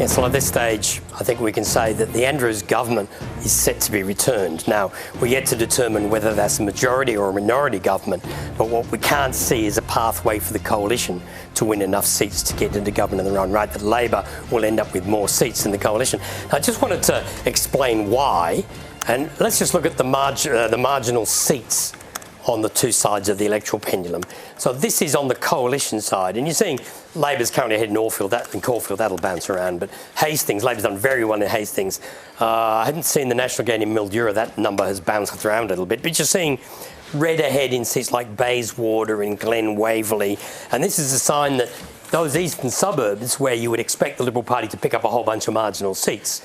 Yes, well, at this stage, I think we can say that the Andrews government is set to be returned. Now, we're yet to determine whether that's a majority or a minority government, but what we can't see is a pathway for the coalition to win enough seats to get into government in their own right, that Labor will end up with more seats in the coalition. I just wanted to explain why, and let's just look at the marginal seats on the two sides of the electoral pendulum. So this is on the coalition side, and you're seeing Labor's currently ahead in Caulfield, that'll bounce around, but Hastings, Labor's done very well in Hastings. I haven't seen the national gain in Mildura, that number has bounced around a little bit, but you're seeing red ahead in seats like Bayswater and Glen Waverley, and this is a sign that those eastern suburbs where you would expect the Liberal Party to pick up a whole bunch of marginal seats,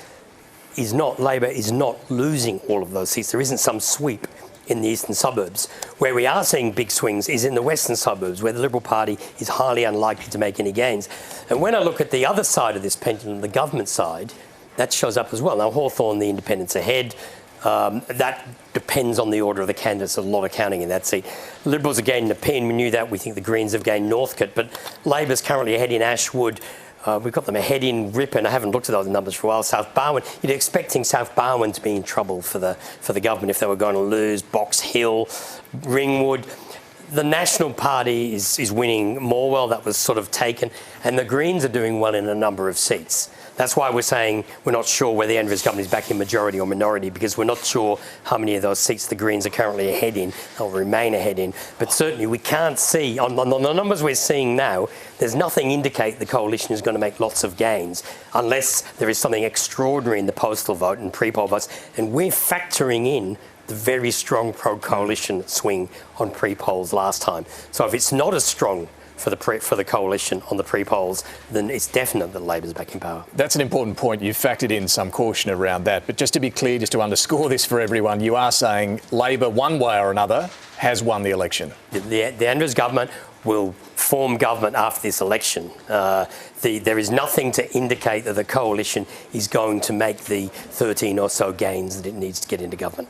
Labor is not losing all of those seats. There isn't some sweep in the eastern suburbs. Where we are seeing big swings is in the western suburbs, where the Liberal Party is highly unlikely to make any gains. And when I look at the other side of this pendulum, the government side, that shows up as well. Now, Hawthorn, the independents ahead. That depends on the order of the candidates. There's a lot of counting in that seat. Liberals are gaining the Pen. We knew that. We think the Greens have gained Northcote. But Labor's currently ahead in Ashwood. We've got them ahead in Ripon. I haven't looked at those numbers for a while. South Barwon, you're expecting South Barwon to be in trouble for the government if they were going to lose. Box Hill, Ringwood. The National Party is winning Morwell. That was sort of taken. And the Greens are doing well in a number of seats. That's why we're saying we're not sure whether the Andrews government is back in majority or minority, because we're not sure how many of those seats the Greens are currently ahead in or remain ahead in. But certainly we can't see, on the numbers we're seeing now, there's nothing indicate the coalition is going to make lots of gains unless there is something extraordinary in the postal vote and pre-poll votes. And we're factoring in the very strong pro-coalition swing on pre-polls last time. So if it's not as strong for the coalition on the pre-polls, then it's definite that Labor's back in power. That's an important point. You've factored in some caution around that. But just to be clear, just to underscore this for everyone, you are saying Labor, one way or another, has won the election. The Andrews government will form government after this election. There is nothing to indicate that the coalition is going to make the 13 or so gains that it needs to get into government.